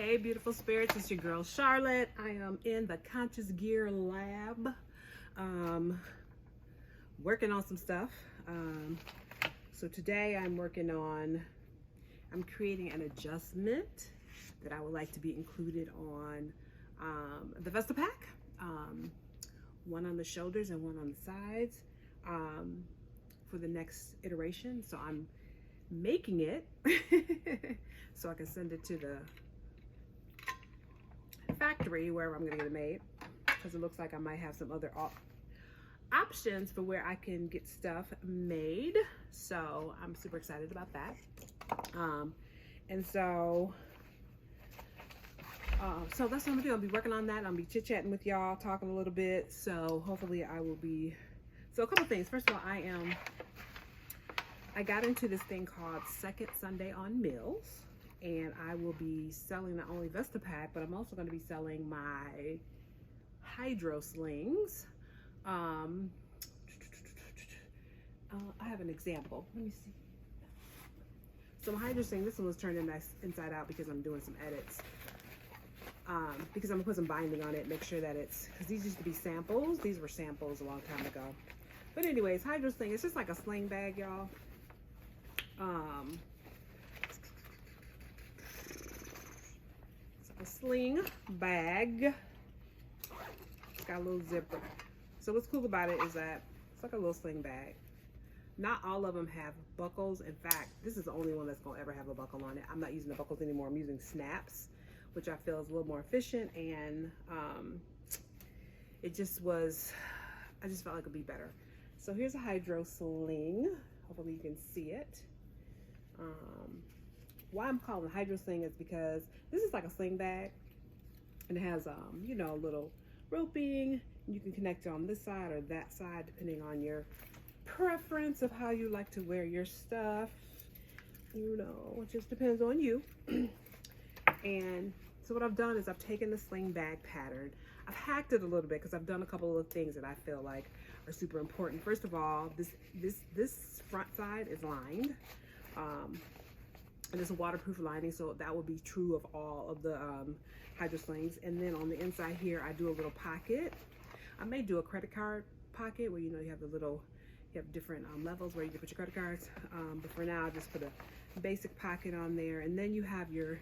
Hey beautiful spirits, it's your girl Charlotte. I am in the Conscious Gear lab, working on some stuff. So today I'm creating an adjustment that I would like to be included on the VestaPak, one on the shoulders and one on the sides, for the next iteration. So I'm making it so I can send it to the factory wherever I'm gonna get it made, because it looks like I might have some other options for where I can get stuff made. So I'm super excited about that. So that's what I'm gonna do. I'll be working on that. I'll be chit-chatting with y'all, talking a little bit. So hopefully I will be, so a couple things. First of all, I got into this thing called Second Sunday on Mills, and I will be selling not only VestaPak, but I'm also going to be selling my hydro slings. I have an example. Let me see. So my hydro sling, this one was turned inside out because I'm doing some edits. Because I'm going to put some binding on it, make sure that it's, because these used to be samples. These were samples a long time ago. But anyways, hydro sling, it's just like a sling bag, y'all. A sling bag. It's got a little zipper. So what's cool about it is that it's like a little sling bag. Not all of them have buckles. In fact, this is the only one that's going to ever have a buckle on it. I'm not using the buckles anymore. I'm using snaps, which I feel is a little more efficient, and I just felt like it would be better. So here's a hydro sling. Hopefully you can see it. Why I'm calling it hydro sling is because this is like a sling bag, and it has you know, a little roping. You can connect it on this side or that side depending on your preference of how you like to wear your stuff. You know, it just depends on you. And so what I've done is I've taken the sling bag pattern, I've hacked it a little bit because I've done a couple of things that I feel like are super important. First of all, this front side is lined. And it's a waterproof lining, so that will be true of all of the hydro slings. And then on the inside here, I do a little pocket. I may do a credit card pocket where, you know, you have different levels where you can put your credit cards. But for now, I just put a basic pocket on there. And then you have your,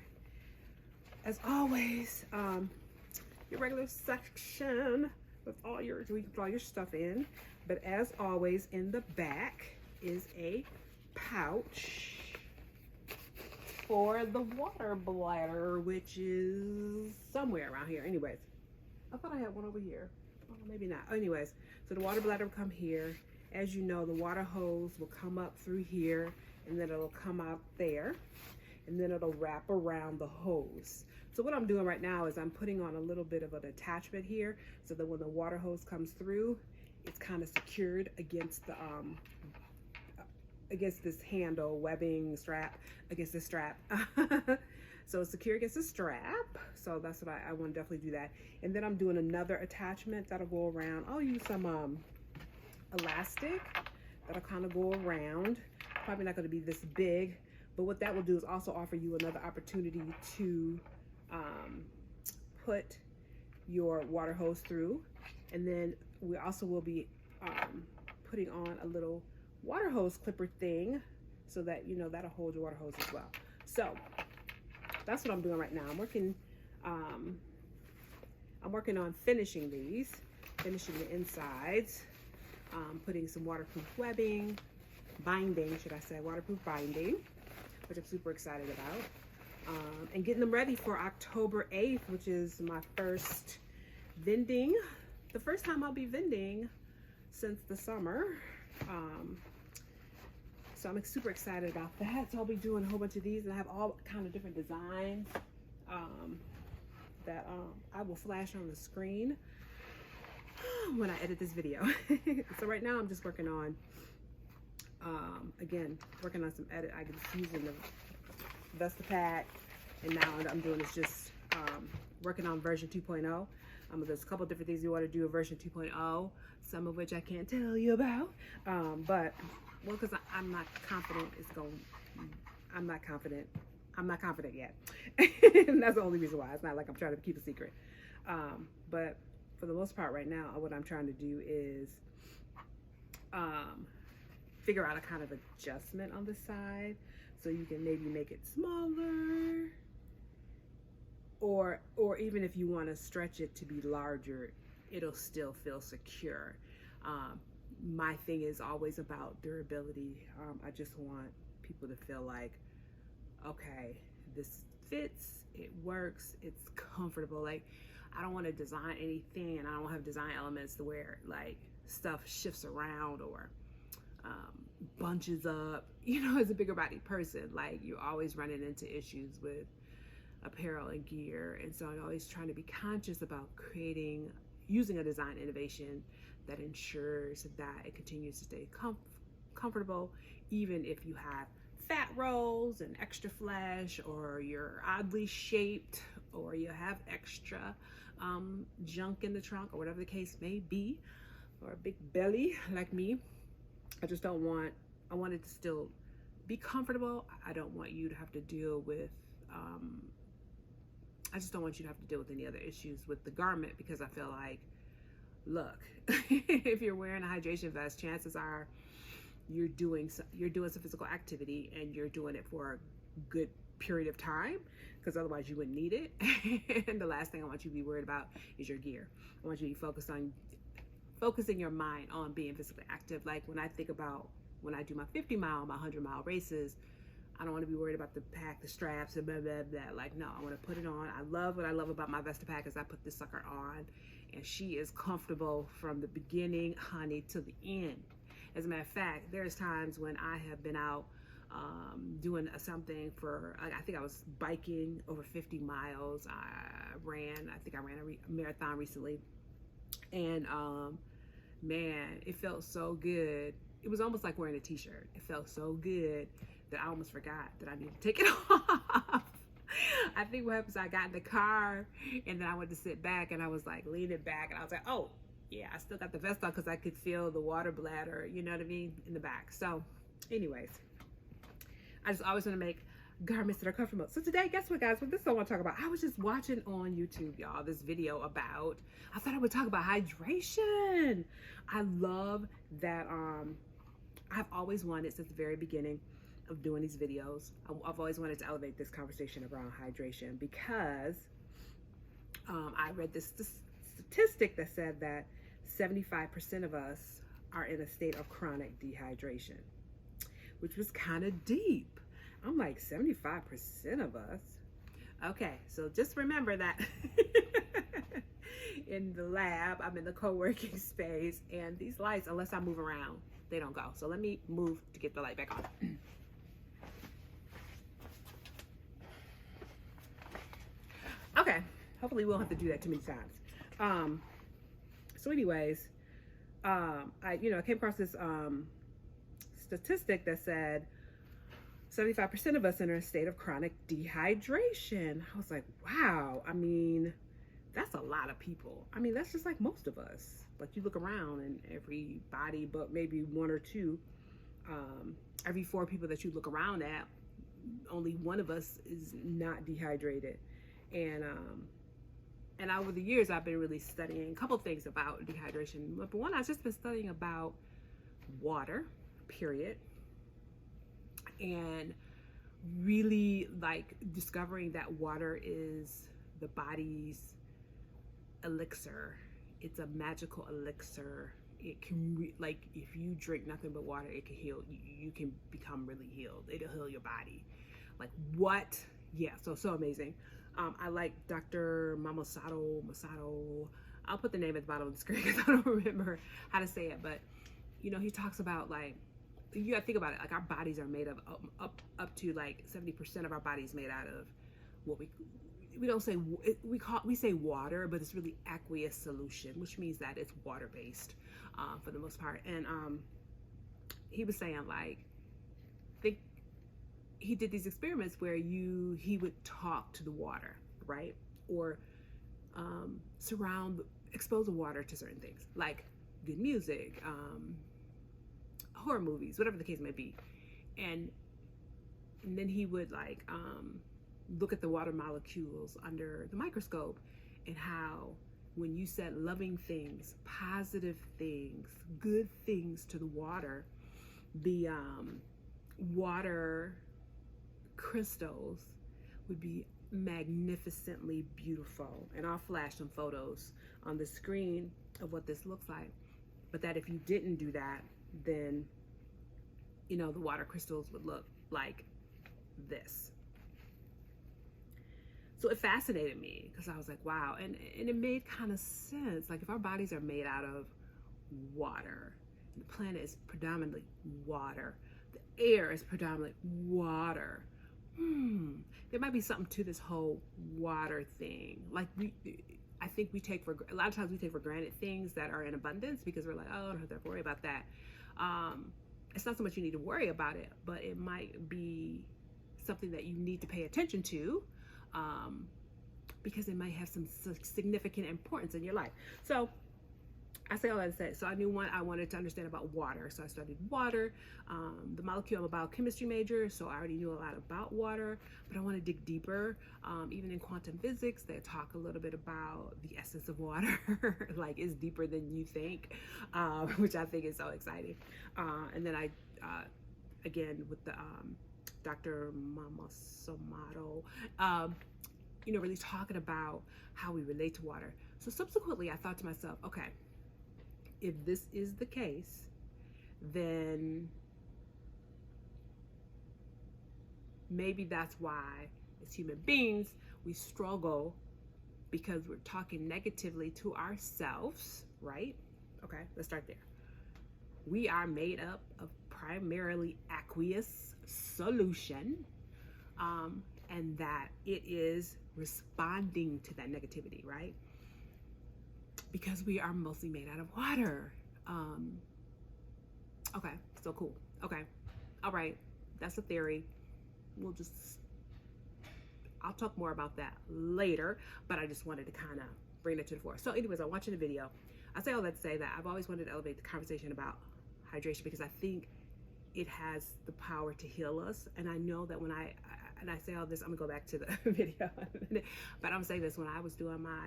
as always, your regular section with all your, where you can put all your stuff in. But as always, in the back is a pouch for the water bladder, which is somewhere around here. Anyways, I thought I had one over here. Oh, maybe not. Anyways, so the water bladder will come here. As you know, the water hose will come up through here, and then it'll come out there, and then it'll wrap around the hose. So what I'm doing right now is I'm putting on a little bit of an attachment here, so that when the water hose comes through, it's kind of secured against the against this handle, webbing strap, against this strap. So it's secure against the strap. So that's what I want to definitely do that. And then I'm doing another attachment that'll go around. I'll use some elastic that'll kind of go around. Probably not going to be this big, but what that will do is also offer you another opportunity to put your water hose through. And then we also will be putting on a little water hose clipper thing, so that, you know, that'll hold your water hose as well. So that's what I'm doing right now. I'm working on finishing the insides, putting some waterproof webbing, binding, should I say, waterproof binding, which I'm super excited about, and getting them ready for October 8th, which is my first vending, the first time I'll be vending since the summer. So I'm super excited about that. So I'll be doing a whole bunch of these, and I have all kind of different designs that I will flash on the screen when I edit this video. So right now I'm just working on, again, working on some edit. I'm just using the VestaPak, and now what I'm doing is just working on version 2.0. There's a couple different things you want to do in version 2.0, some of which I can't tell you about, but well, because I'm not confident I'm not confident yet. And that's the only reason why. It's not like I'm trying to keep a secret. But for the most part right now, what I'm trying to do is figure out a kind of adjustment on the side, so you can maybe make it smaller, or even if you want to stretch it to be larger, it'll still feel secure. My thing is always about durability. I just want people to feel like, okay, this fits, it works, it's comfortable. Like, I don't want to design anything, and I don't have design elements to where like stuff shifts around or bunches up. You know, as a bigger body person, like, you're always running into issues with apparel and gear, and so I'm always trying to be conscious about using a design innovation that ensures that it continues to stay comfortable, even if you have fat rolls and extra flesh, or you're oddly shaped, or you have extra junk in the trunk, or whatever the case may be, or a big belly like me. I want it to still be comfortable. I don't want you to have to deal with I just don't want you to have to deal with any other issues with the garment, because I feel like, look, if you're wearing a hydration vest, chances are you're doing some physical activity, and you're doing it for a good period of time, because otherwise you wouldn't need it. And the last thing I want you to be worried about is your gear. I want you to be focusing your mind on being physically active. Like, when I think about when I do my 50 mile, my 100-mile races, I don't want to be worried about the pack, the straps, and blah, blah, blah. Like, no, I want to put it on. What I love about my VestaPak is I put this sucker on, and she is comfortable from the beginning, honey, to the end. As a matter of fact, there's times when I have been out doing something for, I think I was biking over 50 miles. I ran a marathon recently, and man, it felt so good. It was almost like wearing a t-shirt. It felt so good that I almost forgot that I needed to take it off. I think what happens, I got in the car, and then I went to sit back, and I was like leaning back, and I was like, oh yeah, I still got the vest on, because I could feel the water bladder, you know what I mean, in the back. So anyways, I just always want to make garments that are comfortable. So today, guess what, guys? This is what I want to talk about. I was just watching on YouTube, y'all, this video about, I thought I would talk about hydration. I love that. I've always wanted, since the very beginning of doing these videos, I've always wanted to elevate this conversation around hydration, because I read this statistic that said that 75% of us are in a state of chronic dehydration, which was kind of deep. I'm like, 75% of us? Okay, so just remember that in the lab, I'm in the co-working space, and these lights, unless I move around, they don't go. So let me move to get the light back on. Okay, hopefully we won't have to do that too many times. So anyways, I came across this statistic that said 75% of us are in a state of chronic dehydration. I was like, wow, I mean, that's a lot of people. I mean, that's just like most of us. Like, you look around, and everybody but maybe one or two, every 4 people that you look around at, only one of us is not dehydrated. And over the years, I've been really studying a couple things about dehydration. But one, I've just been studying about water, period. And really, like, discovering that water is the body's elixir. It's a magical elixir. It can, like, if you drink nothing but water, it can heal. You can become really healed. It'll heal your body. Like, what? Yeah, so amazing. I like Dr. Masato. I'll put the name at the bottom of the screen because I don't remember how to say it. But, he talks about, like, you gotta think about it. Like, our bodies are made of up to like 70% of our bodies made out of what we don't say, we say water, but it's really aqueous solution, which means that it's water based for the most part. And he was saying, like, he did these experiments where he would talk to the water, right? Or expose the water to certain things, like good music, horror movies, whatever the case may be. And And then he would like look at the water molecules under the microscope, and how when you said loving things, positive things, good things to the water, the water crystals would be magnificently beautiful. And I'll flash some photos on the screen of what this looks like. But that if you didn't do that, then, you know, the water crystals would look like this. So it fascinated me because I was like, wow. And it made kind of sense. Like, if our bodies are made out of water, the planet is predominantly water, the air is predominantly water, there might be something to this whole water thing. Like, I think a lot of times we take for granted things that are in abundance because we're like, oh, I don't have to worry about that. It's not so much you need to worry about it, but it might be something that you need to pay attention to, because it might have some significant importance in your life. So I say all that to say, so I knew I wanted to understand about water. So I studied water, the molecule. I'm a biochemistry major, so I already knew a lot about water, but I want to dig deeper. Even in quantum physics, they talk a little bit about the essence of water, like it's deeper than you think, which I think is so exciting. And then I, again, with the Dr. Mama Somato, you know, really talking about how we relate to water. So subsequently, I thought to myself, okay, if this is the case, then maybe that's why as human beings we struggle, because we're talking negatively to ourselves, right? Okay, let's start there. We are made up of primarily aqueous solution, and that it is responding to that negativity, right? Because we are mostly made out of water. Okay, so cool. Okay, all right, that's a theory. I'll talk more about that later, but I just wanted to kind of bring it to the fore. So anyways, I'm watching the video. I say all that to say that I've always wanted to elevate the conversation about hydration, because I think it has the power to heal us. And I know that when I say all this, I'm gonna go back to the video in a minute, but I'm saying this, when I was doing my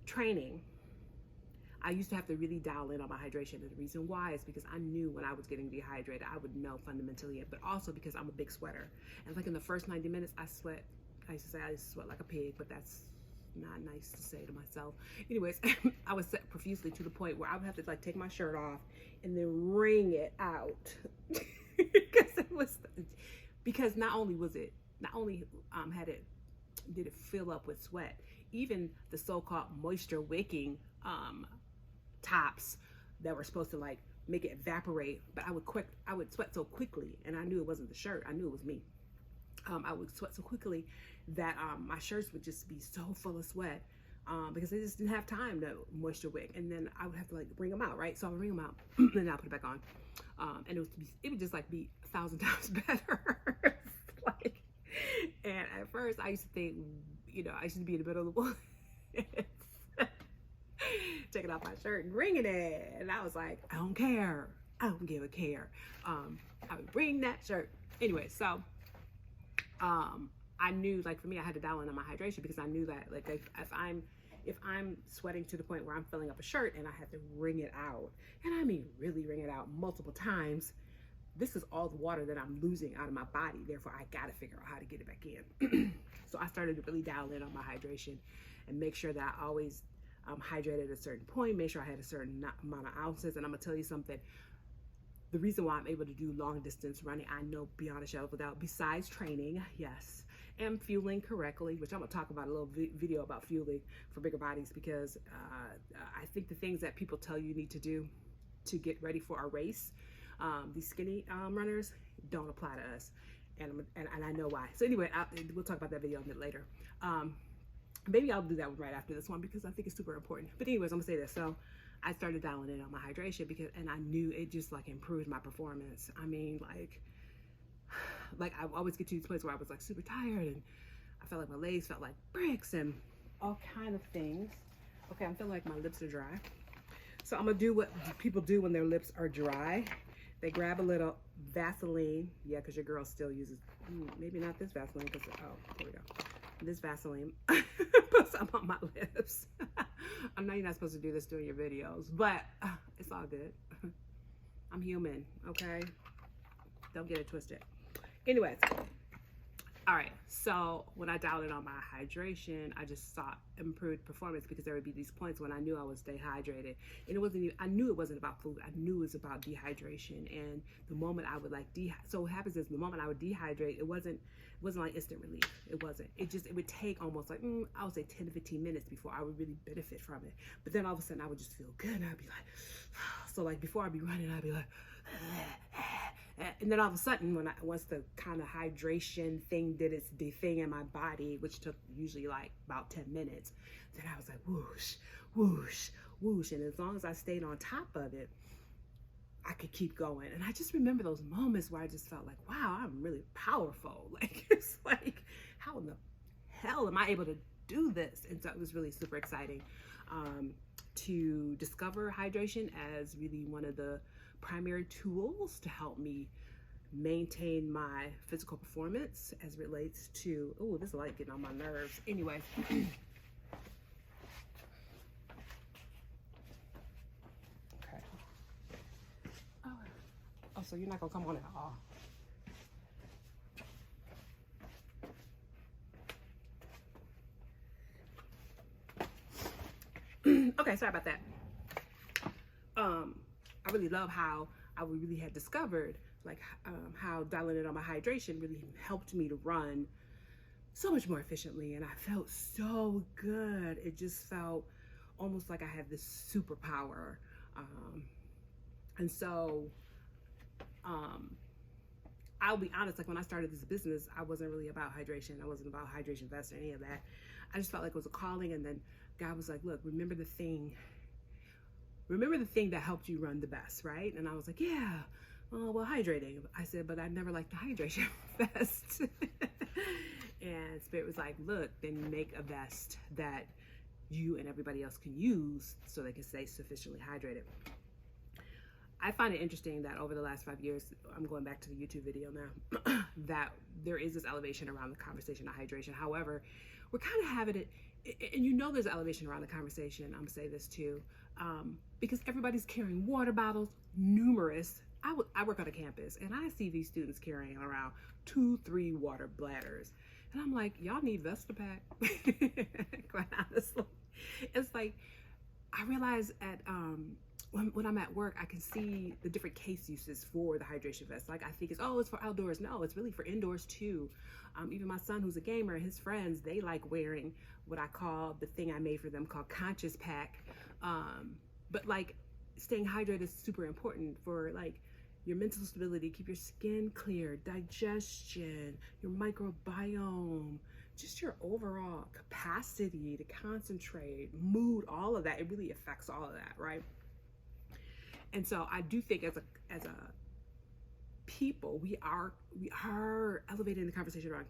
training, I used to have to really dial in on my hydration. And the reason why is because I knew when I was getting dehydrated, I would know fundamentally, but also because I'm a big sweater. And like in the first 90 minutes, I sweat. I used to say I sweat like a pig, but that's not nice to say to myself. Anyways, I would sweat profusely to the point where I would have to like take my shirt off and then wring it out. because not only did it fill up with sweat, even the so-called moisture-wicking tops that were supposed to like make it evaporate, but I would sweat so quickly, and I knew it wasn't the shirt, I knew it was me. I would sweat so quickly that my shirts would just be so full of sweat, because they just didn't have time to moisture wick, and then I would have to like wring them out, right? So I would wring them out and then I'll put it back on, and it would just like be 1,000 times better. Like, and at first I used to think, you know, I used to be in the middle of the woods taking off my shirt and wringing it, and I was like, I don't care, I don't give a care. I would wring that shirt anyway. So I knew, like, for me, I had to dial in on my hydration, because I knew that, like, if I'm sweating to the point where I'm filling up a shirt and I have to wring it out, and I mean really wring it out multiple times, this is all the water that I'm losing out of my body. Therefore, I gotta figure out how to get it back in. So I started to really dial in on my hydration and make sure that I always hydrated at a certain point, make sure I had a certain amount of ounces. And I'm gonna tell you something, the reason why I'm able to do long distance running, I know beyond a shadow of a doubt, besides training, yes, and fueling correctly, which I'm gonna talk about a little video about fueling for bigger bodies, because I think the things that people tell you need to do to get ready for a race, these skinny runners, don't apply to us, and I know why. So anyway, we'll talk about that video a bit later. Maybe I'll do that one right after this one, because I think it's super important. But anyways, I'm gonna say this. So I started dialing in on my hydration, and I knew it just like improved my performance. I mean, like I always get to these places where I was like super tired, and I felt like my legs felt like bricks and all kind of things. Okay, I'm feeling like my lips are dry. So I'm gonna do what people do when their lips are dry. They grab a little Vaseline. Yeah, because your girl still uses, maybe not this Vaseline, because, oh, here we go. This Vaseline. Put some on my lips. I know you're not supposed to do this during your videos, but it's all good. I'm human, okay? Don't get it twisted. Anyways, all right, so when I dialed in on my hydration, I just saw improved performance because there would be these points when I knew I was dehydrated. And it wasn't even, I knew it wasn't about food. I knew it was about dehydration. And the moment I would like so what happens is the moment I would dehydrate, it wasn't like instant relief. It wasn't. It would take almost like, I would say 10 to 15 minutes before I would really benefit from it. But then all of a sudden I would just feel good and I'd be like, so like before I'd be running, I'd be like, and then all of a sudden, once the kind of hydration thing did its thing in my body, which took usually like about 10 minutes, then I was like, whoosh, whoosh, whoosh. And as long as I stayed on top of it, I could keep going. And I just remember those moments where I just felt like, wow, I'm really powerful. Like, it's like, how in the hell am I able to do this? And so it was really super exciting to discover hydration as really one of the primary tools to help me maintain my physical performance as relates to, oh, this light getting on my nerves. Anyway. Okay. Oh, so you're not gonna come on at all. Okay, sorry about that. I really love how I really had discovered like how dialing in on my hydration really helped me to run so much more efficiently, and I felt so good. It just felt almost like I had this superpower. And so I'll be honest, like when I started this business, I wasn't really about hydration. I wasn't about Hydration Vest or any of that. I just felt like it was a calling, and then God was like, look, remember the thing that helped you run the best, right? And I was like, yeah, well, hydrating. I said, but I never liked the Hydration Vest. And Spirit was like, look, then make a vest that you and everybody else can use so they can stay sufficiently hydrated. I find it interesting that over the last 5 years, I'm going back to the YouTube video now, that there is this elevation around the conversation of hydration. However, we're kind of having it, and you know there's elevation around the conversation, I'm gonna say this too, because everybody's carrying water bottles, numerous. I work on a campus, and I see these students carrying around 2-3 water bladders. And I'm like, y'all need VestaPak. Quite honestly. It's like, I realize at, when I'm at work, I can see the different case uses for the hydration vest. Like I think it's for outdoors. No, it's really for indoors too. Even my son, who's a gamer, his friends, they like wearing what I call, the thing I made for them called Conscious Pack. But like staying hydrated is super important for like your mental stability, keep your skin clear, digestion, your microbiome, just your overall capacity to concentrate, mood, all of that. It really affects all of that, right? And so I do think as a people, we are elevating the conversation around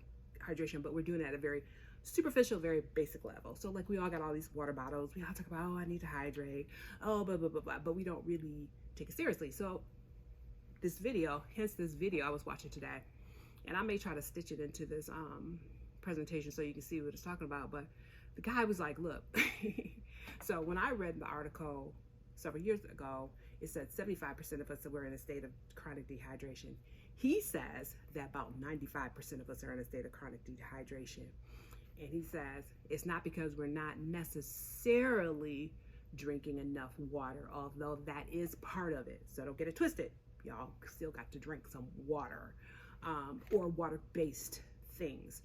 hydration, but we're doing it at a very superficial, very basic level. So like we all got all these water bottles. We all talk about, oh, I need to hydrate. Oh, blah, blah, blah, blah. But we don't really take it seriously. So this video I was watching today, and I may try to stitch it into this presentation so you can see what it's talking about. But the guy was like, look, so when I read the article several years ago, it said 75% of us were in a state of chronic dehydration. He says that about 95% of us are in a state of chronic dehydration. And he says it's not because we're not necessarily drinking enough water, although that is part of it. So don't get it twisted. Y'all still got to drink some water, or water-based things,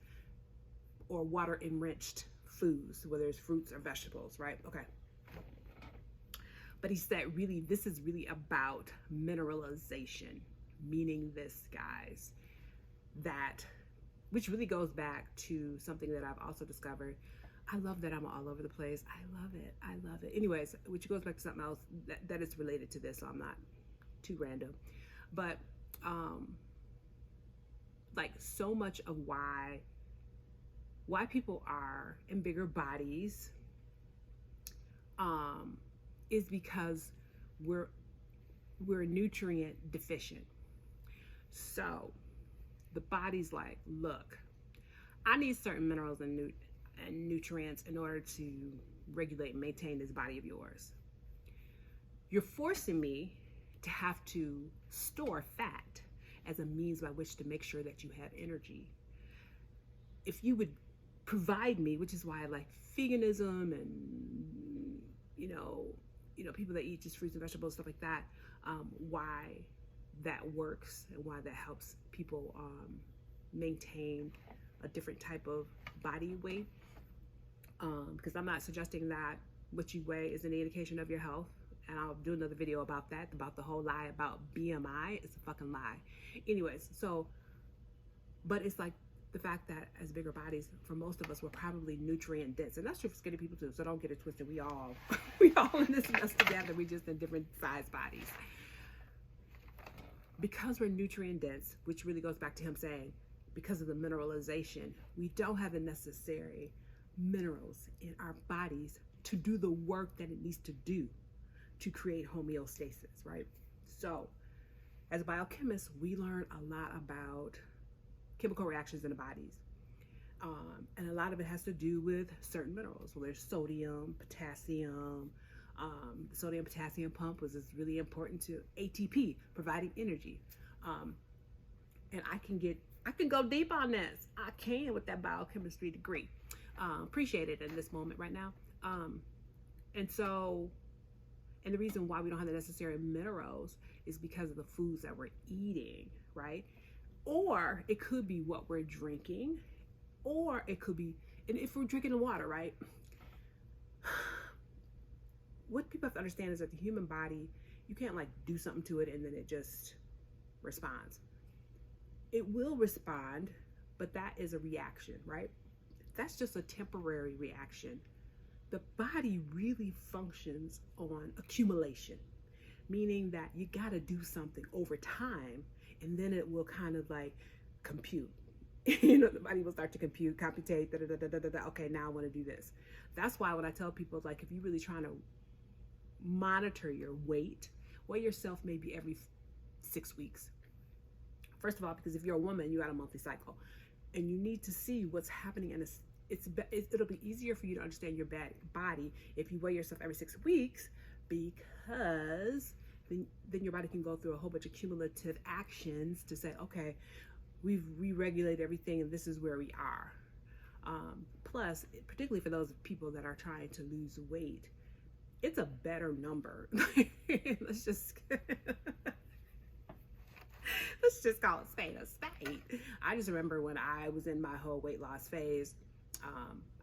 or water-enriched foods, whether it's fruits or vegetables, right? Okay. But he said, really, this is really about mineralization, meaning this, guys, which really goes back to something that I've also discovered. I love that I'm all over the place. I love it. I love it. Anyways, which goes back to something else that is related to this, so I'm not too random. But like so much of why people are in bigger bodies is because we're nutrient deficient. So the body's like, look, I need certain minerals and nutrients in order to regulate and maintain this body of yours. You're forcing me to have to store fat as a means by which to make sure that you have energy. If you would provide me, which is why I like veganism and you know people that eat just fruits and vegetables, stuff like that, why that works and why that helps people maintain a different type of body weight, because I'm not suggesting that what you weigh is an indication of your health, and I'll do another video about that, about the whole lie about BMI. It's a fucking lie. Anyways, so, but it's like the fact that as bigger bodies, for most of us, we're probably nutrient dense, and that's true for skinny people too, so don't get it twisted. We all in this mess together. We just in different size bodies. Because we're nutrient dense, which really goes back to him saying, because of the mineralization, we don't have the necessary minerals in our bodies to do the work that it needs to do to create homeostasis, right? So as biochemists, we learn a lot about chemical reactions in the bodies. And a lot of it has to do with certain minerals. Well, there's sodium, potassium. The sodium potassium pump is really important to ATP, providing energy. And I can go deep on this. I can with that biochemistry degree. Appreciate it in this moment right now. And the reason why we don't have the necessary minerals is because of the foods that we're eating, right? Or it could be what we're drinking, or it could be, and if we're drinking the water, right? What people have to understand is that the human body, you can't like do something to it and then it just responds. It will respond, but that is a reaction, right? That's just a temporary reaction. The body really functions on accumulation, meaning that you got to do something over time, and then it will kind of like compute. The body will start to computate. Okay, now I want to do this. That's why when I tell people, like, if you're really trying to monitor your weight, weigh yourself maybe every 6 weeks. First of all, because if you're a woman, you got a monthly cycle, and you need to see what's happening, and it'll be easier for you to understand your body if you weigh yourself every 6 weeks, because then your body can go through a whole bunch of cumulative actions to say, okay, we've re-regulated everything and this is where we are. Plus, particularly for those people that are trying to lose weight, it's a better number. Let's just call it spade a spade. I just remember when I was in my whole weight loss phase,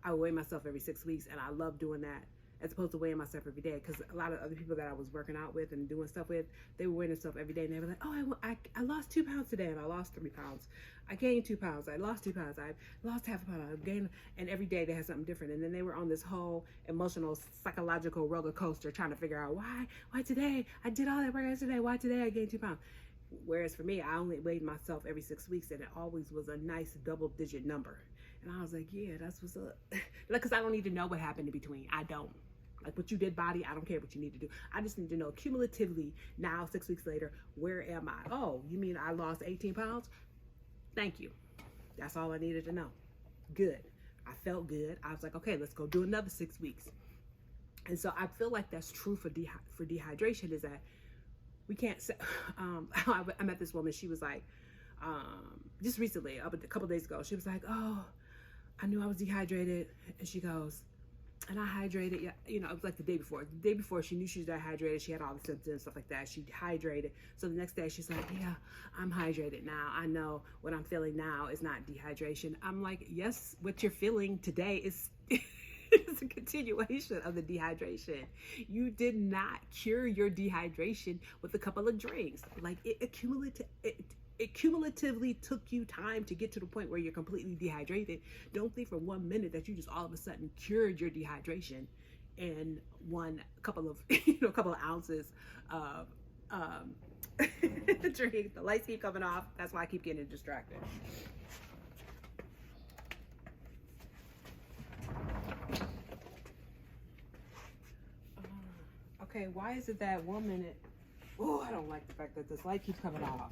I would weigh myself every 6 weeks, and I love doing that as opposed to weighing myself every day, because a lot of other people that I was working out with and doing stuff with, they were weighing themselves every day, and they were like, oh, I lost 2 pounds today, and I lost 3 pounds. I gained 2 pounds. I lost 2 pounds. I lost half a pound. I gained, and every day they had something different. And then they were on this whole emotional, psychological roller coaster trying to figure out why today I did all that work yesterday. Why today I gained 2 pounds? Whereas for me, I only weighed myself every 6 weeks, and it always was a nice double-digit number. And I was like, yeah, that's what's up. Because I don't need to know what happened in between. I don't. Like what you did, body, I don't care what you need to do. I just need to know cumulatively now, 6 weeks later, where am I? Oh, you mean I lost 18 pounds? Thank you. That's all I needed to know. Good. I felt good. I was like, okay, let's go do another 6 weeks. And so I feel like that's true for dehydration, is that we can't say, I met this woman, she was like, just recently, a couple days ago, she was like, oh, I knew I was dehydrated. And she goes, and I hydrated, it was like the day before. The day before, she knew she was dehydrated. She had all the symptoms, stuff like that. She hydrated. So the next day, she's like, yeah, I'm hydrated now. I know what I'm feeling now is not dehydration. I'm like, yes, what you're feeling today is it's a continuation of the dehydration. You did not cure your dehydration with a couple of drinks. Like it cumulatively took you time to get to the point where you're completely dehydrated. Don't think for 1 minute that you just all of a sudden cured your dehydration in a couple of ounces of drink. The lights keep coming off. That's why I keep getting distracted. Okay, why is it that 1 minute Oh, I don't like the fact that this light keeps coming off.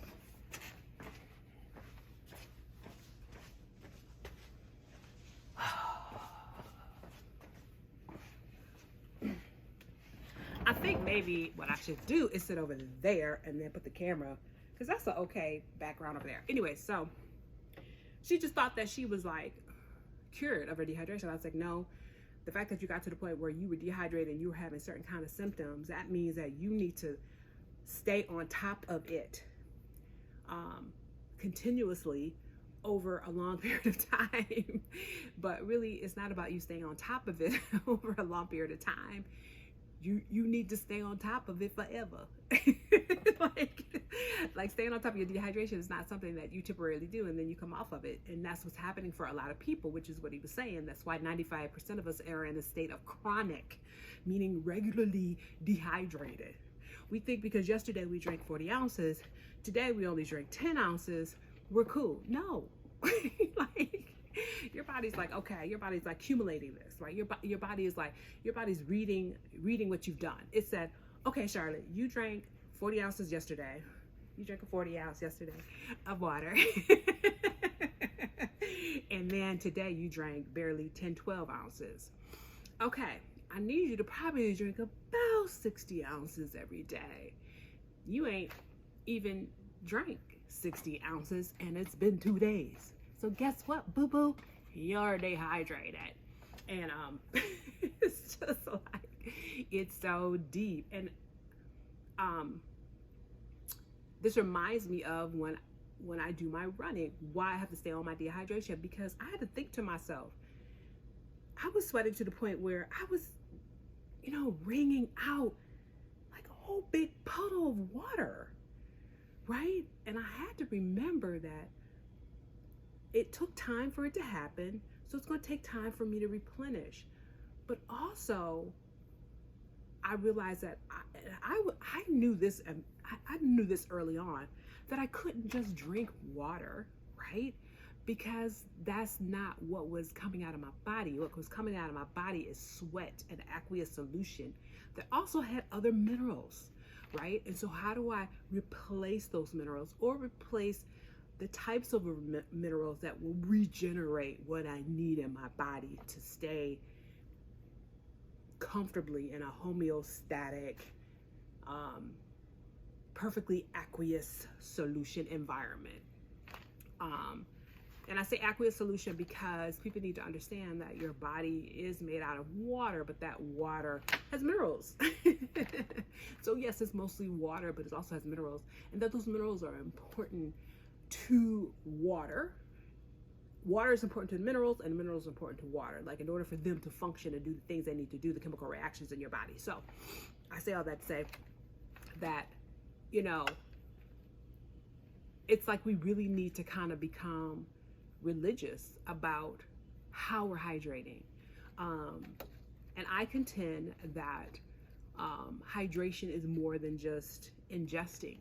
I think maybe what I should do is sit over there and then put the camera, because that's an okay background over there. Anyway, so she just thought that she was like cured of her dehydration. I was like, no, the fact that you got to the point where you were dehydrated and you were having certain kind of symptoms, that means that you need to stay on top of it continuously over a long period of time. But really, it's not about you staying on top of it over a long period of time. You need to stay on top of it forever. like staying on top of your dehydration is not something that you temporarily do and then you come off of it. And that's what's happening for a lot of people, which is what he was saying. That's why 95% of us are in a state of chronic, meaning regularly dehydrated. We think because yesterday we drank 40 ounces, today we only drank 10 ounces, we're cool. No. Like, your body's like, okay, your body's like accumulating this, right? Your body is like, your body's reading what you've done. It said, okay, Charlotte, you drank 40 ounces yesterday. You drank a 40 ounce yesterday of water. And then today you drank barely 10, 12 ounces. Okay, I need you to probably drink about 60 ounces every day. You ain't even drank 60 ounces and it's been 2 days. So guess what, boo-boo? You're dehydrated. And it's just like, it's so deep. And this reminds me of when I do my running, why I have to stay on my dehydration, because I had to think to myself, I was sweating to the point where I was, wringing out like a whole big puddle of water, right? And I had to remember that it took time for it to happen, so it's going to take time for me to replenish. But also, I realized that I knew this, and I knew this early on, that I couldn't just drink water, right? Because that's not what was coming out of my body. What was coming out of my body is sweat and aqueous solution that also had other minerals, right? And so how do I replace those minerals, or replace the types of minerals that will regenerate what I need in my body to stay comfortably in a homeostatic, perfectly aqueous solution environment. And I say aqueous solution because people need to understand that your body is made out of water, but that water has minerals. So yes, it's mostly water, but it also has minerals, and that those minerals are important to water. Water is important to the minerals, and the minerals are important to water. Like, in order for them to function and do the things they need to do, the chemical reactions in your body. So I say all that to say that, it's like we really need to kind of become religious about how we're hydrating. And I contend that hydration is more than just ingesting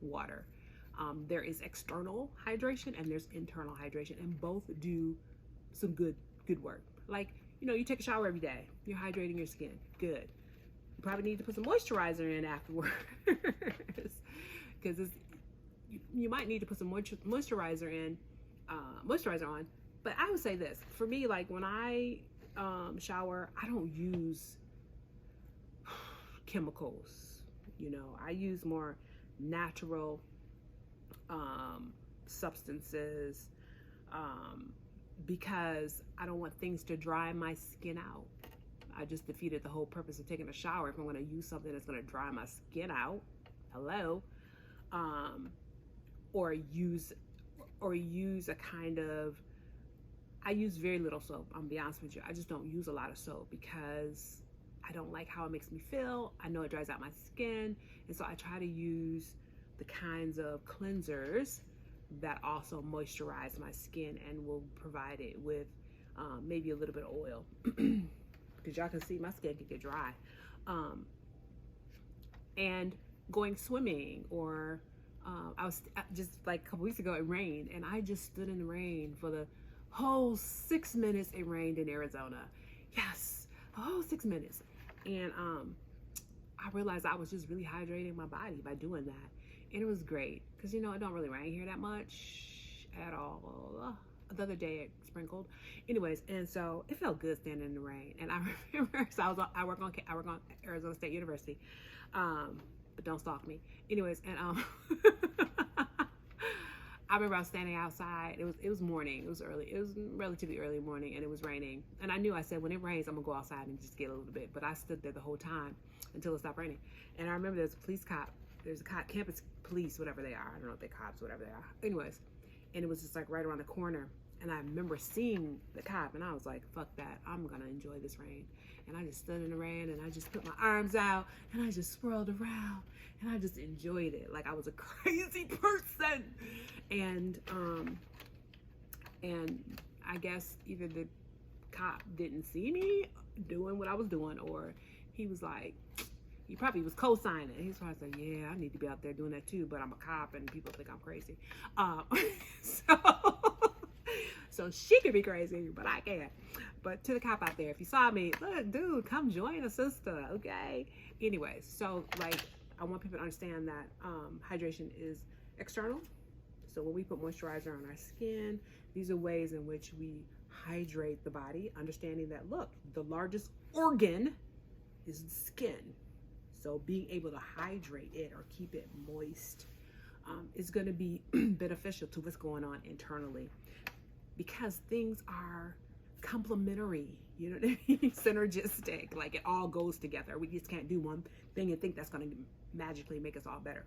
water. There is external hydration and there's internal hydration, and both do some good work. Like, you take a shower every day, you're hydrating your skin, good. You probably need to put some moisturizer in afterwards, because you might need to put some moisturizer on. But I would say this, for me, like when I shower, I don't use chemicals. I use more natural substances, because I don't want things to dry my skin out. I just defeated the whole purpose of taking a shower if I'm going to use something that's going to dry my skin out. Hello. Or use a kind of, I use very little soap. I'm gonna be honest with you. I just don't use a lot of soap because I don't like how it makes me feel. I know it dries out my skin, and so I try to use the kinds of cleansers that also moisturize my skin and will provide it with maybe a little bit of oil, because y'all can see my skin can get dry. And going swimming, or I was just like a couple weeks ago, it rained, and I just stood in the rain for the whole 6 minutes it rained in Arizona. Yes, a whole 6 minutes. And I realized I was just really hydrating my body by doing that. And it was great because, you know, it don't really rain here that much at all. The other day it sprinkled. Anyways, and so it felt good standing in the rain. And I remember, so I work on Arizona State University. But don't stalk me. Anyways, and I remember I was standing outside. It was morning. It was early. It was relatively early morning, and it was raining. And I knew, I said, when it rains, I'm gonna go outside and just get a little bit. But I stood there the whole time until it stopped raining. And I remember there's a police cop. There's a cop, campus police, whatever they are. I don't know if they're cops, whatever they are. Anyways, and it was just like right around the corner. And I remember seeing the cop, and I was like, fuck that. I'm gonna enjoy this rain. And I just stood in the rain, and I just put my arms out, and I just swirled around, and I just enjoyed it like I was a crazy person. And I guess either the cop didn't see me doing what I was doing, or he was like, he probably was co-signing. He's probably like, yeah, I need to be out there doing that too, but I'm a cop and people think I'm crazy. So she could be crazy, but I can't. But to the cop out there, if you saw me, look, dude, come join a sister, okay? Anyways, so like, I want people to understand that hydration is external. So when we put moisturizer on our skin, these are ways in which we hydrate the body, understanding that, look, the largest organ is the skin. So being able to hydrate it or keep it moist is going to be beneficial to what's going on internally, because things are complementary, you know what I mean? Synergistic, like it all goes together. We just can't do one thing and think that's going to magically make us all better.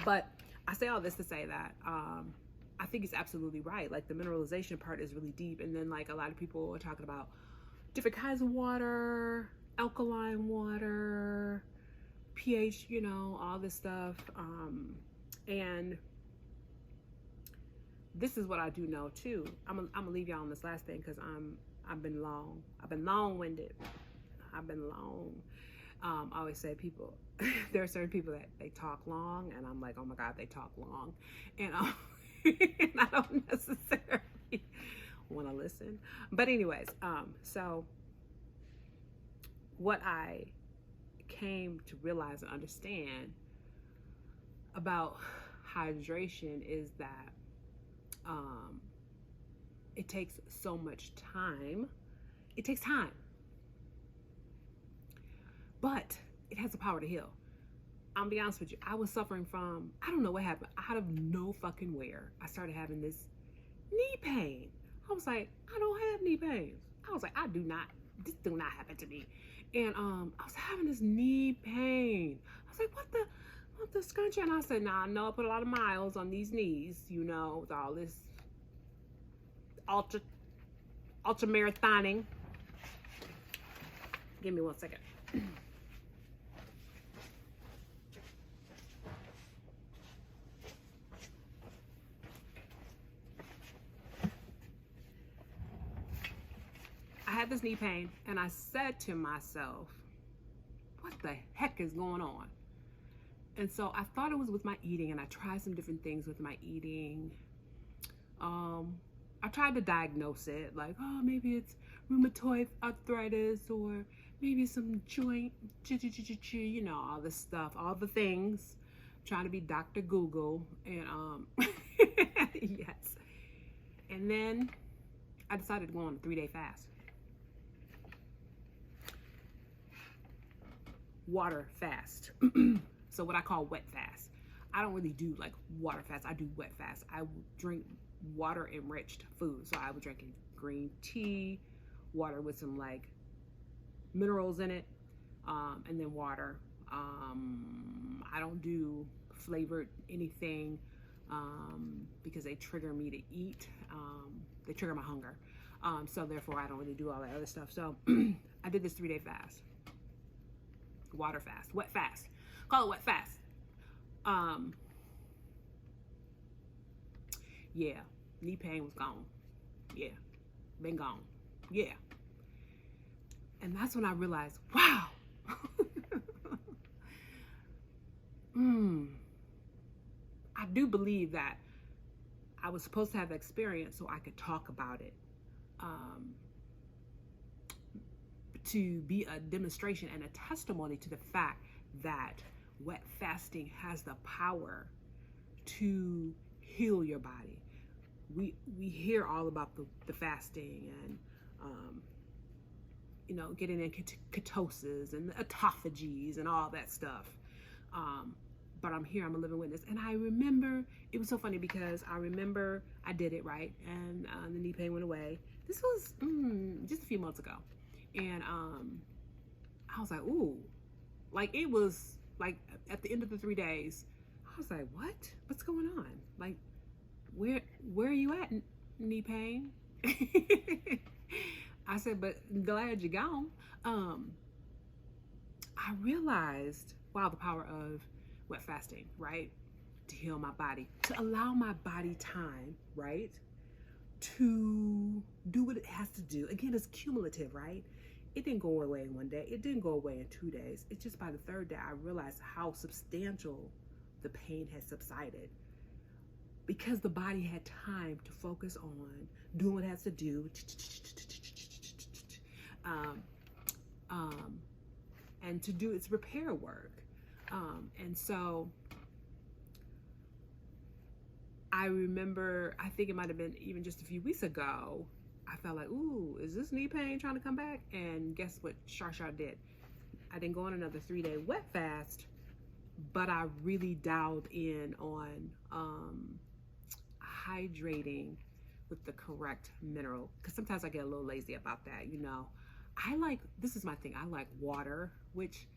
But I say all this to say that I think it's absolutely right. Like the mineralization part is really deep. And then like a lot of people are talking about different kinds of water, alkaline water, pH, you know, all this stuff. And this is what I do know too. I'm gonna leave y'all on this last thing because I've been long-winded. I've been long. I always say people, there are certain people that they talk long, and I'm like, oh my God, they talk long, and, and I don't necessarily want to listen. But anyways, so what I came to realize and understand about hydration is that it takes so much time. It takes time, but it has the power to heal. I'm gonna be honest with you. I was suffering from, I don't know what happened. Out of no fucking where, I started having this knee pain. I was like, I don't have knee pains. I was like, this do not happen to me. And I was having this knee pain. I was like, what the scrunchie? And I said, nah, I know I put a lot of miles on these knees, you know, with all this ultra marathoning. Give me 1 second. I had this knee pain, and I said to myself, what the heck is going on? And so I thought it was with my eating, and I tried some different things with my eating. I tried to diagnose it, like, oh, maybe it's rheumatoid arthritis, or maybe some joint, you know, all this stuff, all the things. Trying to be Dr. Google, and yes. And then I decided to go on a 3-day fast. Water fast. So what I call wet fast. I don't really do like water fast. I do wet fast. I drink water enriched food. So I was drinking green tea, water with some like minerals in it, and then water. I don't do flavored anything because they trigger me to eat. They trigger my hunger. So therefore I don't really do all that other stuff. So I did this 3-day fast. Water fast, wet fast. Call it wet fast. Yeah, knee pain was gone. Yeah, been gone. Yeah. And that's when I realized, wow. I do believe that I was supposed to have the experience so I could talk about it. to be a demonstration and a testimony to the fact that wet fasting has the power to heal your body. We hear all about the fasting and you know, getting in ketosis and autophagies and all that stuff. But I'm here, I'm a living witness. And I remember, it was so funny because I remember I did it, right? And the knee pain went away. This was just a few months ago. And I was like, ooh, like it was like at the end of the 3 days, I was like, what? What's going on? Like, where are you at, knee pain? I said, but glad you're gone. I realized, wow, the power of wet fasting, right? To heal my body, to allow my body time, right? To do what it has to do. Again, it's cumulative, right? It didn't go away in 1 day. It didn't go away in 2 days. It's just by the 3rd day, I realized how substantial the pain had subsided because the body had time to focus on doing what it has to do, and to do its repair work. And so I remember, I think it might have been even just a few weeks ago, I felt like, ooh, is this knee pain trying to come back? And guess what Shar did? I didn't go on another 3-day wet fast, but I really dialed in on hydrating with the correct mineral. Because sometimes I get a little lazy about that, you know. This is my thing, I like water, which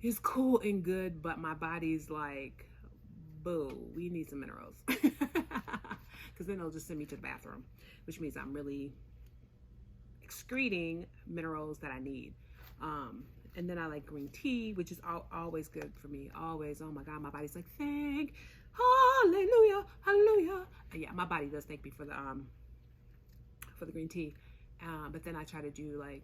is cool and good, but my body's like, boo, we need some minerals. Because then it'll just send me to the bathroom, which means I'm really excreting minerals that I need. And then I like green tea, which is always good for me. Always, oh my God, my body's like, thank, hallelujah, hallelujah. And yeah, my body does thank me for the green tea. But then I try to do like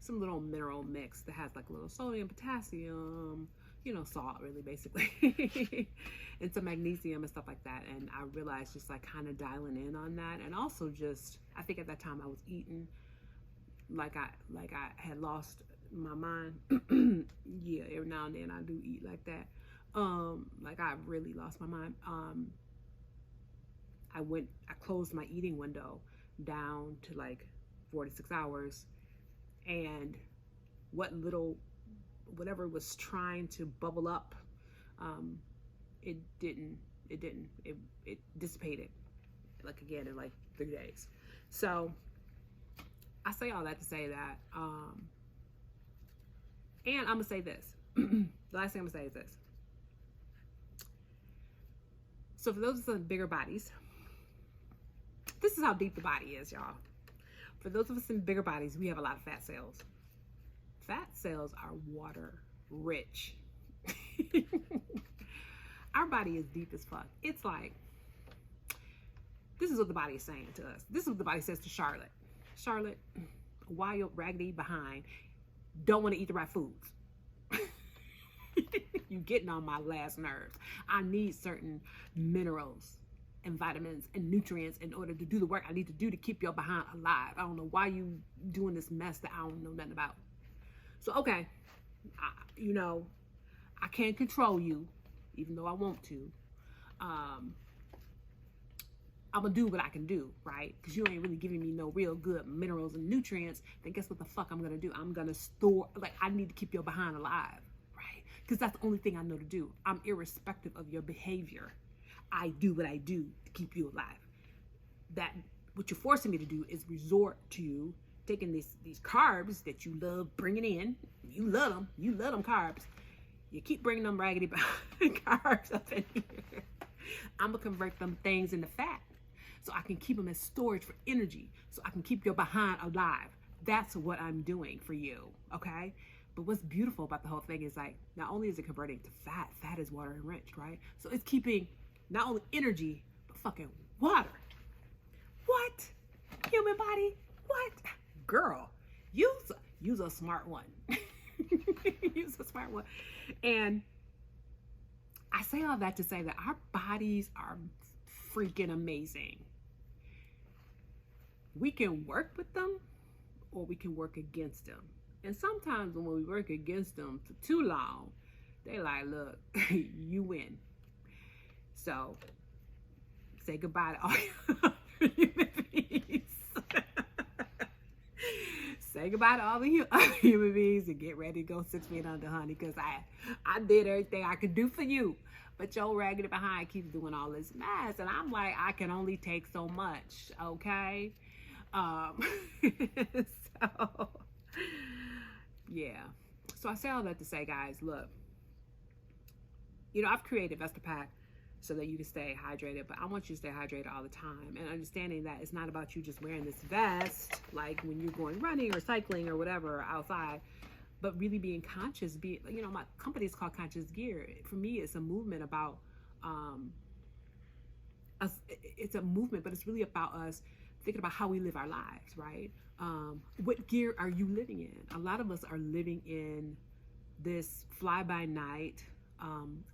some little mineral mix that has like a little sodium, potassium, you know, salt really basically, and some magnesium and stuff like that. And I realized just like kind of dialing in on that. And also just, I think at that time I was eating like I had lost my mind. Yeah, every now and then I do eat like that. Like I really lost my mind. I closed my eating window down to like 4 to 6 hours, and whatever was trying to bubble up, it dissipated, like again in like 3 days. So I say all that to say that, and I'm gonna say this. The last thing I'm gonna say is this. So for those of us in bigger bodies, this is how deep the body is, y'all. For those of us in bigger bodies, we have a lot of fat cells. Fat cells are water rich. Our body is deep as fuck. It's like, this is what the body is saying to us. This is what the body says to Charlotte. Charlotte, wild, raggedy behind, don't want to eat the right foods. You getting on my last nerves. I need certain minerals and vitamins and nutrients in order to do the work I need to do to keep your behind alive. I don't know why you doing this mess that I don't know nothing about. So, okay, you know, I can't control you, even though I want to. I'm gonna do what I can do, right? Because you ain't really giving me no real good minerals and nutrients. Then guess what the fuck I'm gonna do? I'm gonna store, like, I need to keep your behind alive, right? Because that's the only thing I know to do. I'm irrespective of your behavior. I do what I do to keep you alive. That what you're forcing me to do is resort to taking these carbs that you love bringing in. You love them carbs. You keep bringing them raggedy carbs up in here. I'm gonna convert them things into fat so I can keep them as storage for energy, so I can keep your behind alive. That's what I'm doing for you, okay? But what's beautiful about the whole thing is, like, not only is it converting to fat is water enriched, right? So it's keeping not only energy, but fucking water. What? Human body? What? Girl, use a smart one. Use a smart one. And I say all that to say that our bodies are freaking amazing. We can work with them, or we can work against them. And sometimes when we work against them for too long, they like, look, you win. So say goodbye to all your human beings. Say goodbye to all the human beings and get ready to go 6 feet under, honey, because I did everything I could do for you. But your raggedy behind keeps doing all this mess. And I'm like, I can only take so much, okay? So, yeah. So I say all that to say, guys, look, you know, I've created VestaPak so that you can stay hydrated, but I want you to stay hydrated all the time, and understanding that it's not about you just wearing this vest like when you're going running or cycling or whatever outside, but really being conscious. You know, my company is called Conscious Gear. For me, it's a movement about us. It's a movement, but it's really about us thinking about how we live our lives, right? What gear are you living in? A lot of us are living in this fly-by-night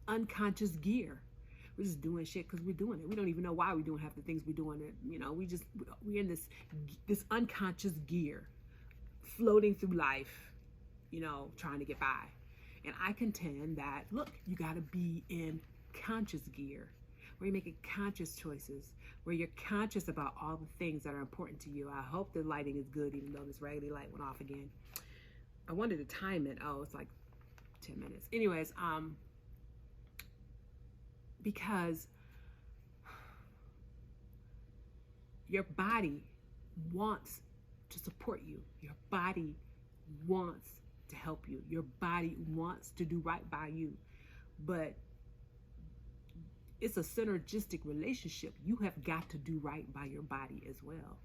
unconscious gear. We're just doing shit because we're doing it. We don't even know why we're doing half the things we're doing. It, you know, we're in this unconscious gear, floating through life, you know, trying to get by. And I contend that, look, you got to be in conscious gear, where you're making conscious choices, where you're conscious about all the things that are important to you. I hope the lighting is good, even though this raggedy light went off again. I wanted to time it. Oh, it's like 10 minutes. Anyways, because your body wants to support you. Your body wants to help you. Your body wants to do right by you. But it's a synergistic relationship. You have got to do right by your body as well.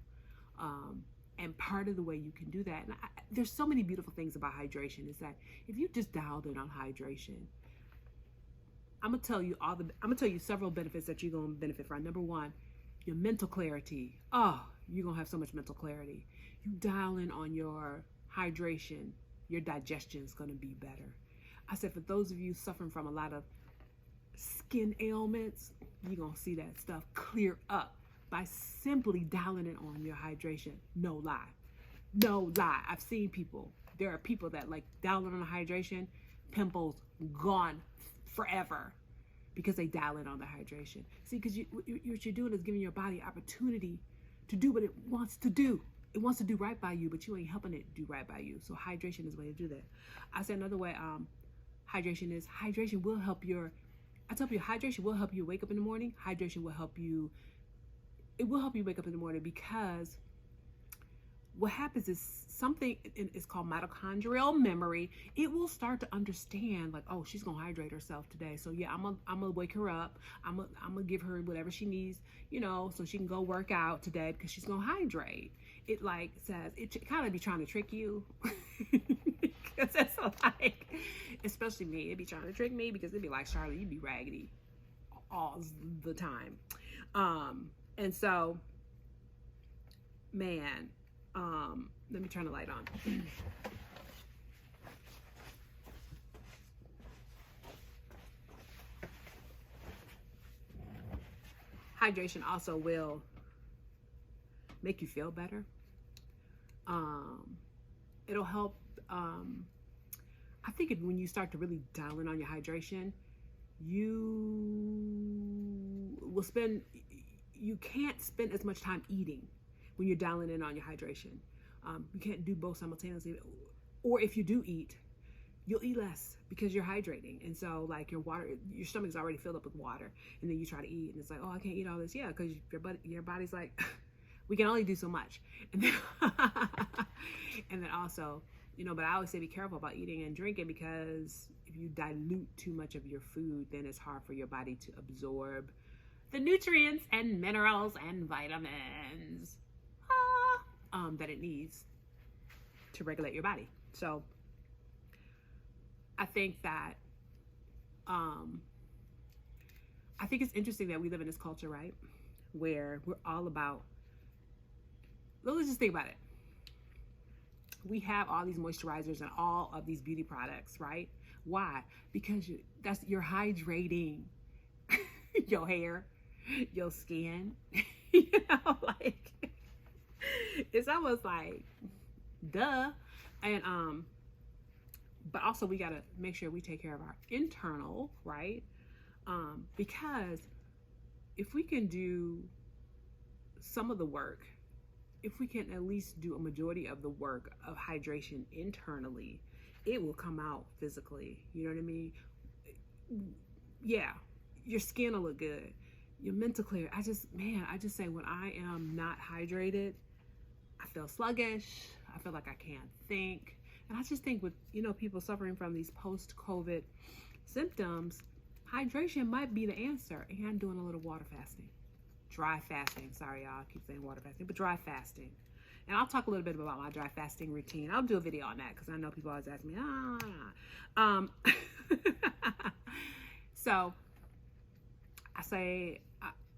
And part of the way you can do that, and there's so many beautiful things about hydration, is that if you just dialed in on hydration, I'm gonna tell you several benefits that you're gonna benefit from. Number one, your mental clarity. Oh, you're gonna have so much mental clarity. You dial in on your hydration, your digestion is gonna be better. I said, for those of you suffering from a lot of skin ailments, you're gonna see that stuff clear up by simply dialing in on your hydration. No lie. No lie. I've seen people. There are people that like dial in on the hydration, pimples gone forever, because they dial in on the hydration. See, because what you're doing is giving your body opportunity to do what it wants to do. It wants to do right by you, but you ain't helping it do right by you. So hydration is a way to do that. I said another way, hydration will help hydration will help you wake up in the morning. Hydration will help you, it will help you wake up in the morning, because what happens is something is called mitochondrial memory. It will start to understand, like, oh, she's gonna hydrate herself today. So yeah, I'm gonna wake her up. I'm gonna give her whatever she needs, you know, so she can go work out today because she's gonna hydrate. It like says, it kind of be trying to trick you. Because it's like, especially me, it'd be trying to trick me, because it'd be like, Charlotte, you'd be raggedy all the time. And so, man, let me turn the light on. Hydration also will make you feel better. It'll help. I think when you start to really dial in on your hydration, you can't spend as much time eating when you're dialing in on your hydration. You can't do both simultaneously. Or if you do eat, you'll eat less because you're hydrating. And so like your stomach's already filled up with water, and then you try to eat and it's like, oh, I can't eat all this. Yeah, because your body's like, we can only do so much. And then, and then also, you know, but I always say be careful about eating and drinking, because if you dilute too much of your food, then it's hard for your body to absorb the nutrients and minerals and vitamins that it needs to regulate your body. So I think that I think it's interesting that we live in this culture, right, where we're all about, let's just think about it. We have all these moisturizers and all of these beauty products, right? Why? Because you're hydrating your hair, your skin. You know, like, it's almost like duh. And but also we gotta make sure we take care of our internal, right? Because if we can do some of the work, if we can at least do a majority of the work of hydration internally, it will come out physically. You know what I mean? Yeah, your skin will look good, your mental clear. I just say when I am not hydrated, I feel sluggish. I feel like I can't think. And I just think with, you know, people suffering from these post-COVID symptoms, hydration might be the answer. And doing a little water fasting. Dry fasting. Sorry, y'all. I keep saying water fasting, but dry fasting. And I'll talk a little bit about my dry fasting routine. I'll do a video on that because I know people always ask me, So I say,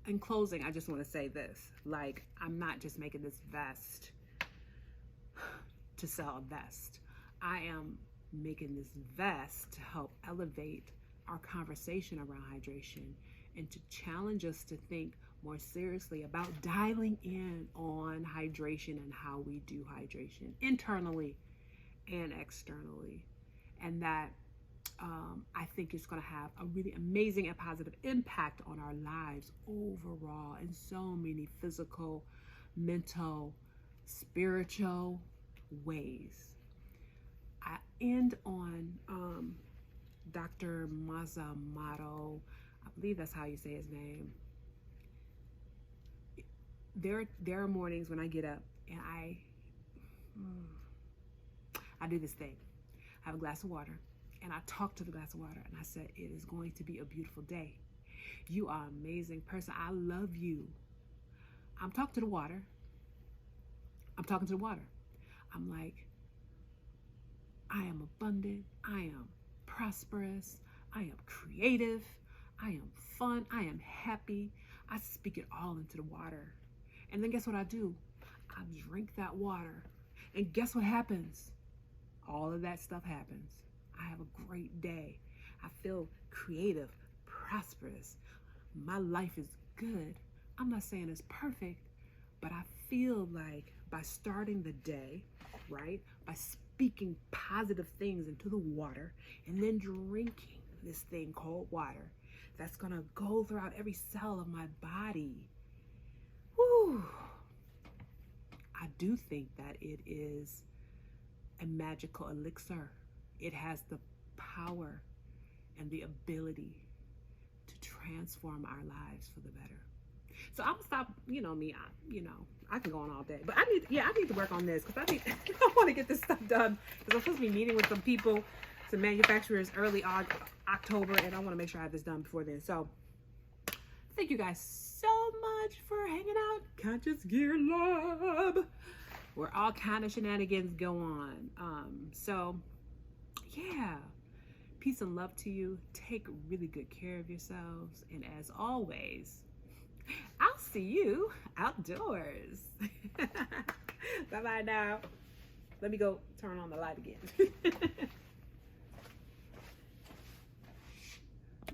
in closing, I just want to say this. Like, I'm not just making this vest to sell a vest. I am making this vest to help elevate our conversation around hydration and to challenge us to think more seriously about dialing in on hydration and how we do hydration internally and externally. And that I think it's going to have a really amazing and positive impact on our lives overall in so many physical, mental, spiritual ways. I end on Dr. Masamoto. I believe that's how you say his name. There are mornings when I get up and I do this thing. I have a glass of water and I talk to the glass of water and I said, it is going to be a beautiful day. You are an amazing person. I love you. I'm talking to the water. I'm talking to the water. I'm like, I am abundant. I am prosperous. I am creative. I am fun. I am happy. I speak it all into the water. And then guess what I do? I drink that water. And guess what happens? All of that stuff happens. I have a great day. I feel creative, prosperous. My life is good. I'm not saying it's perfect, but I feel like by starting the day, right, by speaking positive things into the water and then drinking this thing called water that's going to go throughout every cell of my body. Whew. I do think that it is a magical elixir. It has the power and the ability to transform our lives for the better. So I'm gonna stop, you know me, I can go on all day, but I need to work on this because I want to get this stuff done because I'm supposed to be meeting with some people, some manufacturers early October, and I want to make sure I have this done before then. So thank you guys so much for hanging out. Conscious Gear Lab, where all kind of shenanigans go on. So yeah, peace and love to you. Take really good care of yourselves, and as always, I'll see you outdoors. Bye-bye now. Let me go turn on the light again.